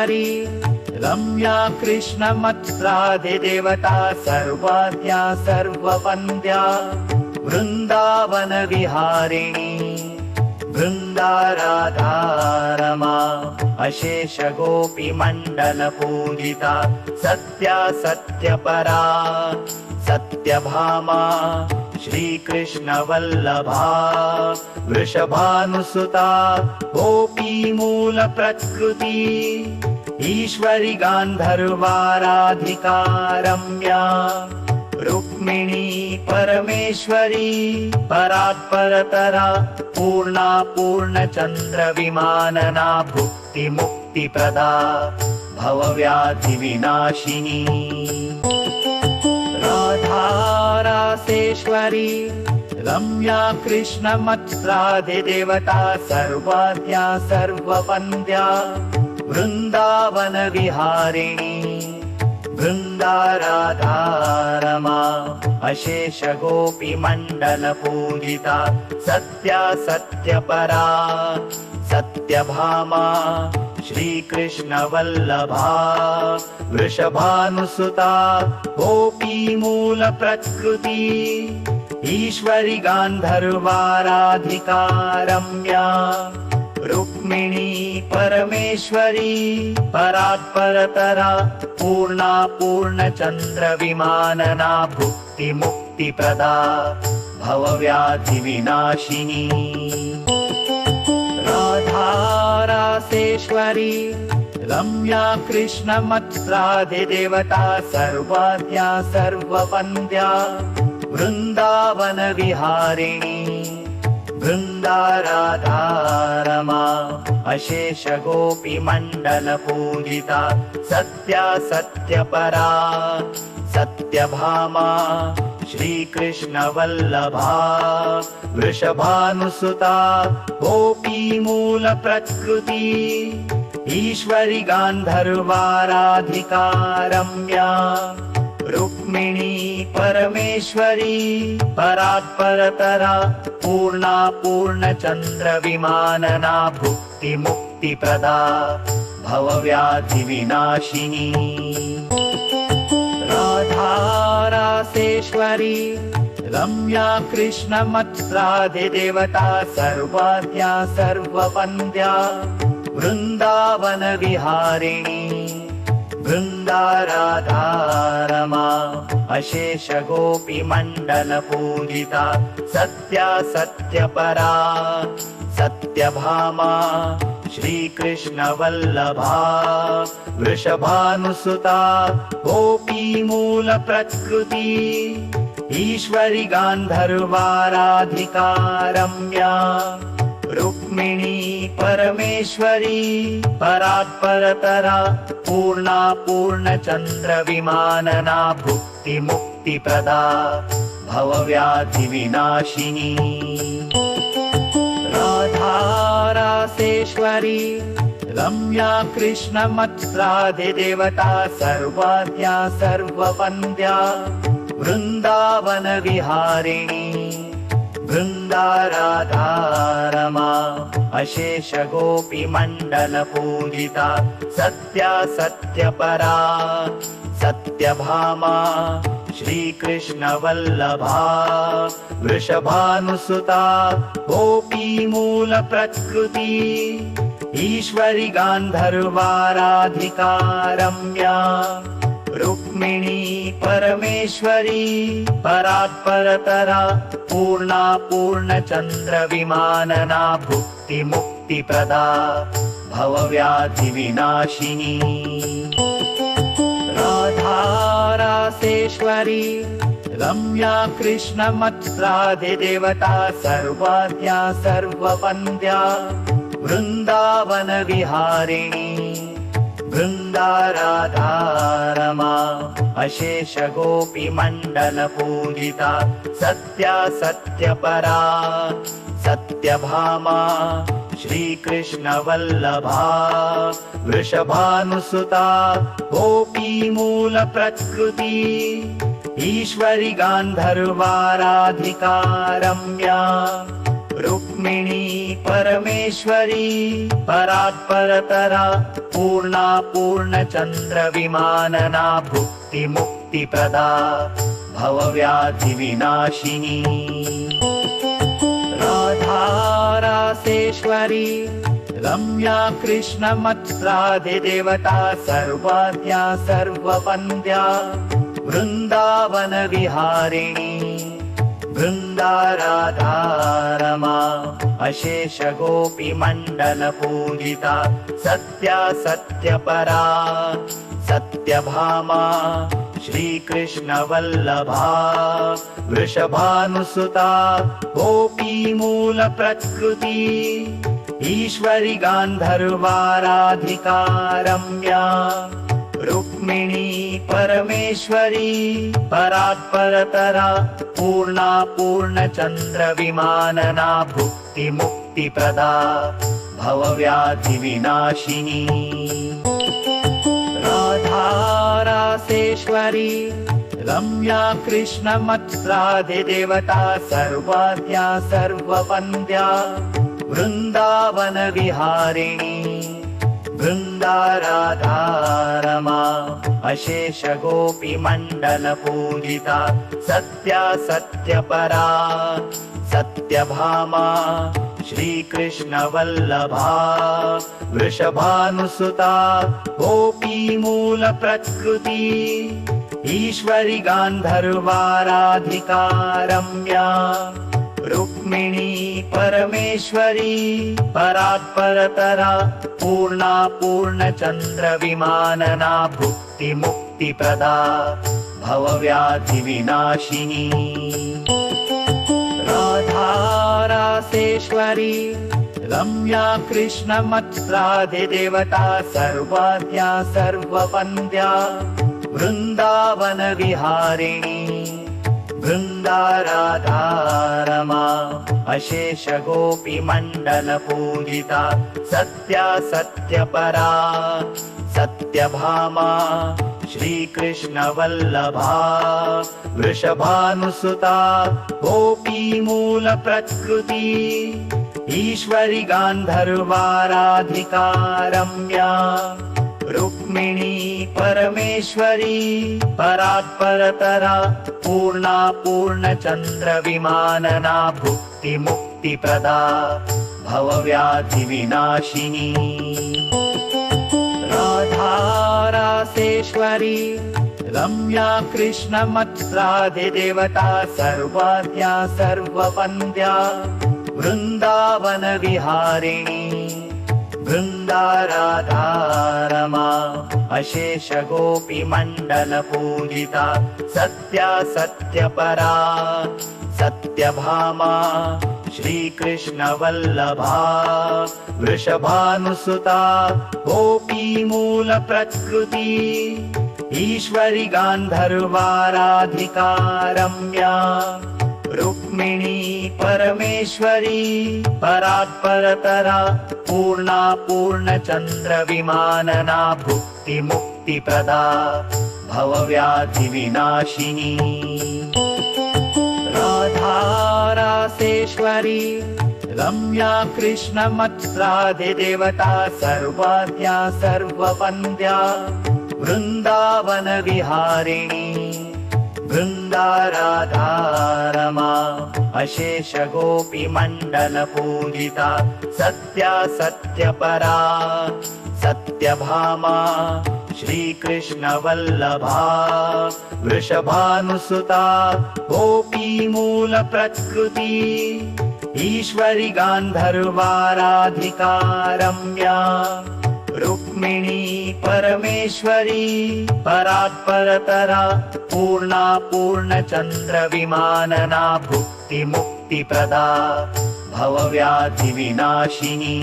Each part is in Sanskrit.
राधारासेश्वरी रम्या कृष्णमत्राधिदेवता सर्वाद्या सर्ववन्द्या वृन्दावन विहारिणी वृन्दा राधा रमा अशेष गोपी मंडल पूजिता सत्या सत्यपरा सत्यभामा श्रीकृष्ण वल्लभा वृषभानुसुता गोपी मूल प्रकृति ईश्वरी गान्धर्वाराधिका रम्या रुक्मिणी परमेश्वरी परात्परतरा पूर्णा पूर्णचन्द्र विमानना भुक्ति मुक्ति प्रदा भवव्याधि विनाशिनी राधारासेश्वरी रम्या कृष्णमत्राधिदेवता सर्वाद्या सर्ववन्द्या वृन्दावन विहारिणी वृन्दा राधा रमा अशेष गोपी मंडल पूजिता सत्या सत्यपरा सत्यभामा श्रीकृष्ण वल्लभा वृषभानुसुता गोपी मूल प्रकृति ईश्वरी गान्धर्वाराधिका रम्या रुक्मिणी परमेश्वरी परात्परतरा पूर्णा पूर्णचन्द्र विमानना भुक्ति मुक्ति प्रदा भवव्याधि विनाशिनी राधारासेश्वरी रम्या कृष्णमत्राधिदेवता सर्वाद्या सर्ववन्द्या वृन्दावन विहारिणी वृन्दा राधा रमा अशेष गोपी मंडल पूजिता सत्या सत्यपरा सत्यभामा श्रीकृष्ण वल्लभा वृषभानुसुता गोपी मूल प्रकृति ईश्वरी गान्धर्वाराधिका रम्या रुक्मिणी परमेश्वरी परात्परतरा पूर्णा पूर्णचन्द्र विमानना भुक्ति मुक्ति प्रदा भवव्याधि विनाशिनी राधारासेश्वरी रम्या कृष्णमत्राधिदेवता सर्वाद्या सर्ववन्द्या वृन्दावन विहारिणी वृन्दा राधा रमा अशेष गोपी मंडल पूजिता सत्या सत्यपरा सत्यभामा श्रीकृष्ण वल्लभा वृषभानुसुता गोपी मूल प्रकृति ईश्वरी गान्धर्वाराधिका रम्या रुक्मिणी परमेश्वरी परात्परतरा पूर्णा पूर्णचन्द्र विमानना भुक्ति मुक्ति प्रदा भवव्याधि विनाशिनी राधारासेश्वरी रम्या कृष्णमत्राधिदेवता सर्वाद्या सर्ववन्द्या वृन्दावन विहारिणी वृन्दा राधा रमा अशेष गोपी मंडल पूजिता सत्या सत्यपरा सत्यभामा श्रीकृष्ण वल्लभा वृषभानुसुता गोपी मूल प्रकृति ईश्वरी गान्धर्वाराधिका रम्या रुक्मिणी परमेश्वरी परात्परतरा पूर्णा पूर्णचन्द्र विमानना भुक्ति मुक्ति प्रदा भवव्याधि विनाशिनी राधारासेश्वरी रम्या कृष्णमत्राधिदेवता सर्वाद्या सर्ववन्द्या वृन्दावन विहारिणी वृन्दा राधा रमा अशेष गोपी मंडल पूजिता सत्या सत्यपरा सत्यभामा श्रीकृष्ण वल्लभा वृषभानुसुता गोपी मूल प्रकृति ईश्वरी गान्धर्वाराधिका रम्या रुक्मिणी परमेश्वरी परात्परतरा पूर्णा पूर्णचन्द्रविमानना भुक्तिमुक्तिप्रदा भवव्याधिविनाशिनी राधा रासेश्वरी रम्या कृष्णमत्राधिदेवता सर्वाद्या सर्ववन्द्या वृन्दावनविहारिणी वृन्दा राधा रमा अशेष गोपीमण्डलपूजिता सत्या सत्यपरा सत्यभामा श्रीकृष्णवल्लभा वृषभानुसुता गोपीमूलप्रकृति ईश्वरी गान्धर्वाराधिका रम्या रुक्मिणी परमेश्वरी परात्परतरा पूर्णा पूर्णचन्द्रविमानना भुक्तिमुक्तिप्रदा भवव्याधिविनाशिनी राधा रासेश्वरी रम्या कृष्णमत्राधिदेवता सर्वाद्या सर्ववन्द्या वृन्दावनविहारिणी वृन्दा राधा रमा अशेष गोपीमण्डलपूजिता सत्या सत्यपरा सत्यभामा श्रीकृष्णवल्लभा वृषभानुसुता गोपीमूलप्रकृति ईश्वरी गान्धर्वाराधिका रम्या रुक्मिणी परमेश्वरी परात्परतरा पूर्णा पूर्णचन्द्रविमानना भुक्तिमुक्तिप्रदा भवव्याधिविनाशिनी राधा रासेश्वरी रम्या कृष्णमत्राधिदेवता सर्वाद्या सर्ववन्द्या वृन्दावनविहारिणी वृन्दा राधा रमा अशेष गोपीमण्डलपूजिता सत्या सत्यपरा सत्यभामा श्रीकृष्णवल्लभा वृषभानुसुता गोपीमूलप्रकृति ईश्वरी गान्धर्वाराधिका रम्या रुक्मिणी परमेश्वरी परात्परतरा पूर्णा पूर्णचन्द्रविमानना भुक्तिमुक्तिप्रदा भवव्याधिविनाशिनी राधा रासेश्वरी रम्या कृष्णमत्राधिदेवता सर्वाद्या सर्ववन्द्या वृन्दावनविहारिणी वृन्दा राधा रमा अशेष गोपीमण्डलपूजिता सत्या सत्यपरा सत्यभामा श्रीकृष्णवल्लभा वृषभानुसुता गोपीमूलप्रकृति ईश्वरी गान्धर्वाराधिका रम्या रुक्मिणी परमेश्वरी परात्परतरा पूर्णा पूर्णचन्द्रविमानना भुक्तिमुक्तिप्रदा भवव्याधिविनाशिनी राधा रासेश्वरी रम्या कृष्णमत्राधिदेवता सर्वाद्या सर्ववन्द्या वृन्दावनविहारिणी वृन्दा राधा रमा अशेष गोपीमण्डलपूजिता सत्या सत्यपरा सत्यभामा श्रीकृष्णवल्लभा वृषभानुसुता गोपीमूलप्रकृति ईश्वरी गान्धर्वाराधिका रम्या रुक्मिणी परमेश्वरी परात्परतरा पूर्णा पूर्णचन्द्रविमानना भुक्तिमुक्तिप्रदा भवव्याधिविनाशिनी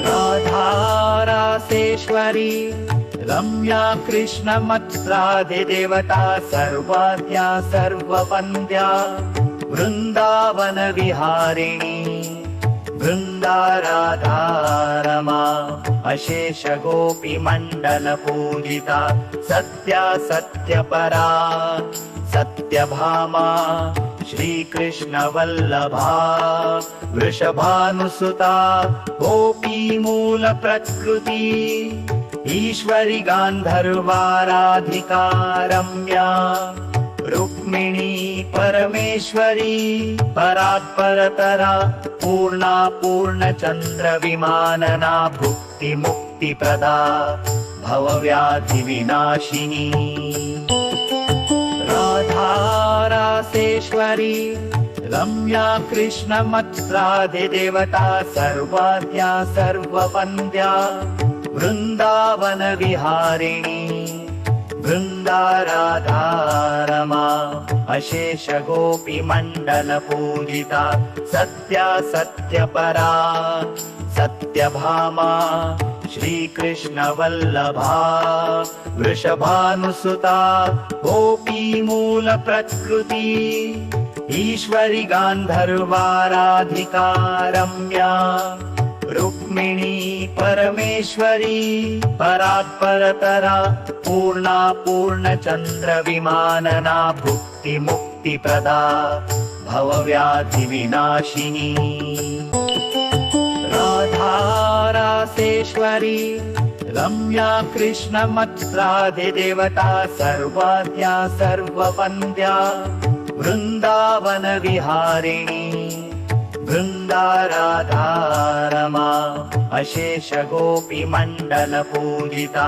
राधा रासेश्वरी रम्या कृष्णमत्राधिदेवता सर्वाद्या सर्ववन्द्या वृन्दावनविहारिणी वृन्दा राधा रमा अशेष गोपीमण्डलपूजिता सत्या सत्यपरा सत्यभामा श्रीकृष्णवल्लभा वृषभानुसुता गोपीमूलप्रकृति ईश्वरि गान्धर्वाराधिका रम्या रुक्मिणी परमेश्वरी परात्परतरा पूर्णा पूर्णचन्द्रविमानना भुक्तिमुक्तिप्रदा भवव्याधिविनाशिनी राधा रासेश्वरी रम्या कृष्णमत्राधिदेवता सर्वाद्या सर्ववन्द्या वृन्दावनविहारिणी वृन्दाराधा रमा अशेष गोपीमण्डलपूजिता सत्या सत्यपरा सत्यभामा श्रीकृष्णवल्लभा वृषभानुसुता गोपीमूलप्रकृति ईश्वरि गान्धर्वाराधिका रम्या रुक्मिणी परमेश्वरी परात्परतरा पूर्णा पूर्णचन्द्रविमानना भुक्तिमुक्तिप्रदा भवव्याधिविनाशिनी राधा रासेश्वरी रम्या कृष्णमत्राधिदेवता सर्वाद्या सर्ववन्द्या वृन्दावनविहारिणी वृन्दाराधा रमा अशेष गोपीमण्डलपूजिता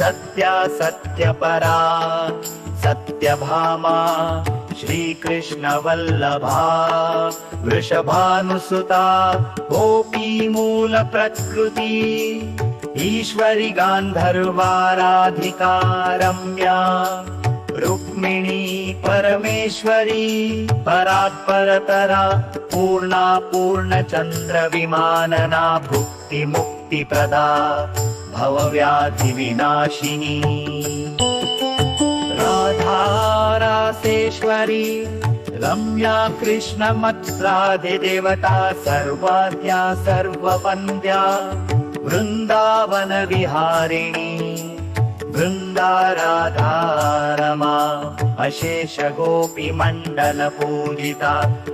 सत्या सत्यपरा सत्यभामा श्रीकृष्णवल्लभा वृषभानुसुता गोपीमूलप्रकृति ईश्वरि गान्धर्वाराधिका रम्या रुक्मिणी परमेश्वरी परात्परतरा पूर्णा पूर्णचन्द्रविमानना भुक्तिमुक्तिप्रदा भवव्याधिविनाशिनी राधा रासेश्वरी रम्या कृष्णमत्राधिदेवता सर्वाद्या सर्ववन्द्या वृन्दावनविहारिणी वृन्दाराधा रमा अशेष गोपीमण्डलपूजिता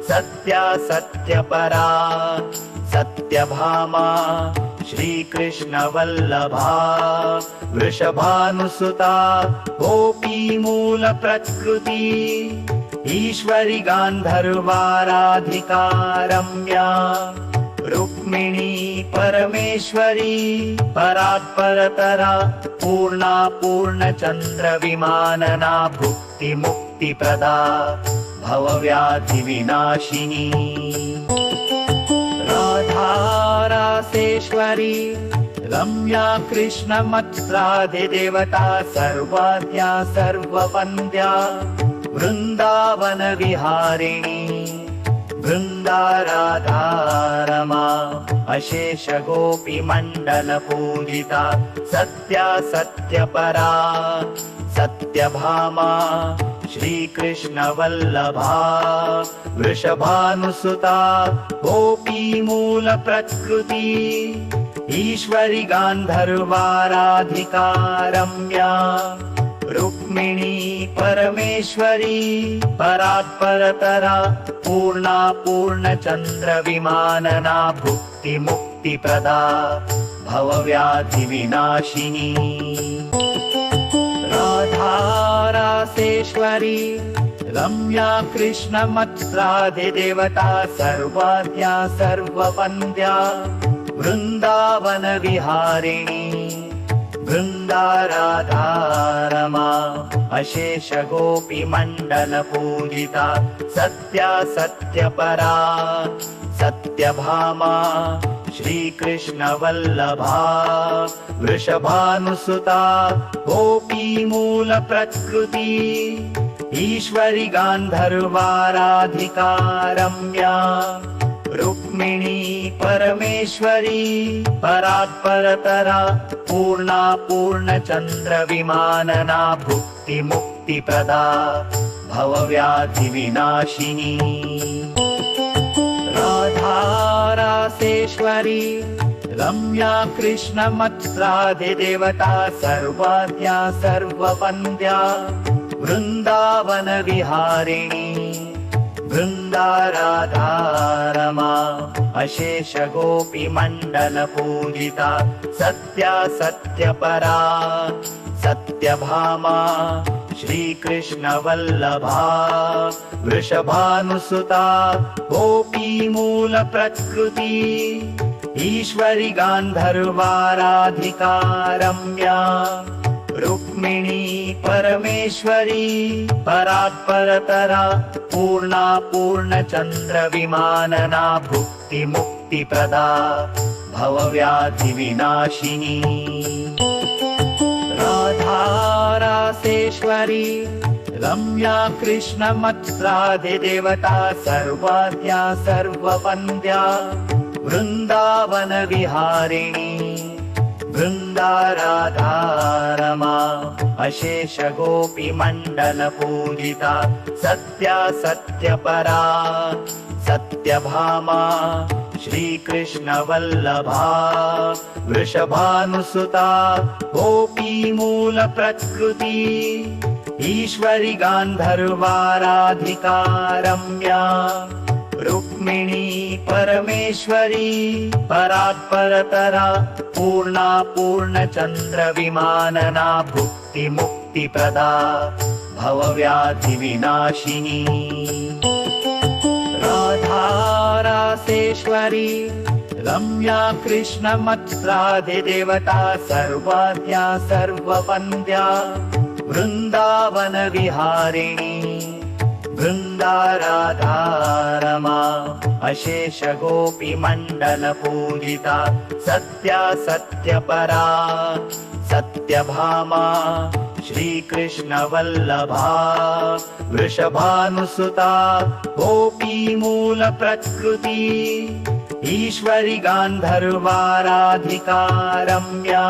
सत्या सत्यपरा सत्यभामा श्रीकृष्णवल्लभा वृषभानुसुता गोपीमूलप्रकृति ईश्वरि गान्धर्वाराधिका रम्या रुक्मिणी परमेश्वरी परात्परतरा पूर्णा पूर्णचन्द्रविमानना भुक्तिमुक्तिप्रदा भवव्याधिविनाशिनी राधा रासेश्वरी रम्या कृष्णमत्राधिदेवता सर्वाद्या सर्ववन्द्या वृन्दावनविहारिणी वृन्दाराधा रमा अशेष गोपीमण्डलपूजिता सत्या सत्यपरा सत्यभामा श्रीकृष्णवल्लभा वृषभानुसुता गोपीमूलप्रकृति ईश्वरि गान्धर्वाराधिका रम्या रुक्मिणी परमेश्वरी परात्परतरा पूर्णा पूर्णचन्द्रविमानना भुक्तिमुक्तिप्रदा भवव्याधिविनाशिनी राधा रासेश्वरी रम्या कृष्णमत्राधिदेवता सर्वाद्या सर्ववन्द्या वृन्दावनविहारिणी वृन्दाराधा रमा अशेष गोपीमण्डलपूजिता सत्या सत्यपरा सत्यभामा श्रीकृष्णवल्लभा वृषभानुसुता गोपीमूलप्रकृति ईश्वरि गान्धर्वाराधिका रम्या रुक्मिणी परमेश्वरी परात्परतरा पूर्णा पूर्णचन्द्रविमानना भुक्तिमुक्तिप्रदा भवव्याधिविनाशिनी राधा रासेश्वरी रम्या कृष्णमत्राधिदेवता सर्वाद्या सर्ववन्द्या वृन्दावनविहारिणी वृन्दाराधारमा अशेष गोपी मण्डल पूजिता सत्या सत्यपरा सत्यभामा श्रीकृष्ण वल्लभा वृषभानुसुता गोपी मूल प्रकृति ईश्वरी गान्धर्वाराधिका रम्या रुक्मिणी परमेश्वरी परात्परतरा पूर्णा पूर्णचन्द्र विमानना भुक्ति मुक्ति प्रदा भवव्याधि विनाशिनी राधा रासेश्वरी रम्या कृष्णमत्राधिदेवता सर्वाद्या सर्ववन्द्या वृन्दावन विहारिणी वृन्दाराधारमा अशेष गोपी मण्डल पूजिता सत्या सत्यपरा सत्यभामा श्रीकृष्ण वल्लभा वृषभानुसुता गोपी मूल प्रकृति ईश्वरी गान्धर्वाराधिका रम्या रुक्मिणी परमेश्वरी परात्परतरा पूर्णा पूर्णचन्द्र विमानना भुक्ति मुक्ति प्रदा भवव्याधि विनाशिनी राधा रासेश्वरी रम्या कृष्णमत्राधिदेवता सर्वाद्या सर्ववन्द्या वृन्दावन विहारिणी वृन्दाराधारमा अशेष गोपी मण्डल पूजिता सत्या सत्यपरा सत्यभामा श्रीकृष्ण वल्लभा वृषभानुसुता गोपी मूल प्रकृति ईश्वरी गान्धर्वाराधिका रम्या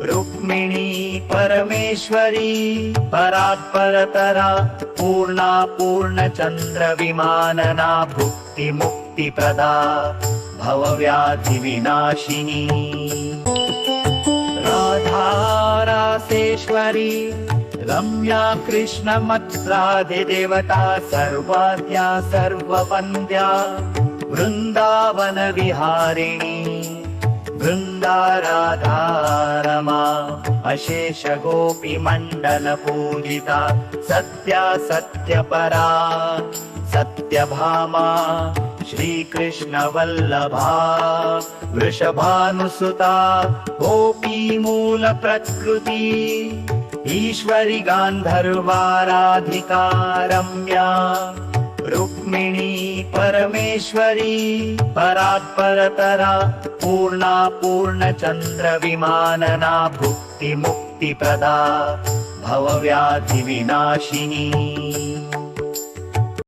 रुक्मिणी परमेश्वरी परात्परतरा पूर्णा पूर्णचन्द्र विमानना भुक्ति मुक्ति प्रदा भवव्याधि विनाशिनी राधा रासेश्वरी रम्या कृष्णमत्राधिदेवता सर्वाद्या सर्ववन्द्या वृन्दावन विहारिणी वृन्दाराधारमा अशेष गोपी मण्डल पूजिता सत्या सत्यपरा सत्यभामा श्रीकृष्ण वल्लभा वृषभानुसुता गोपी मूल प्रकृति ईश्वरी गान्धर्वाराधिका रम्या रुक्मिणी परमेश्वरी परात्परतरा पूर्णा पूर्णचन्द्र विमानना भुक्ति मुक्ति प्रदा भवव्याधि विनाशिनी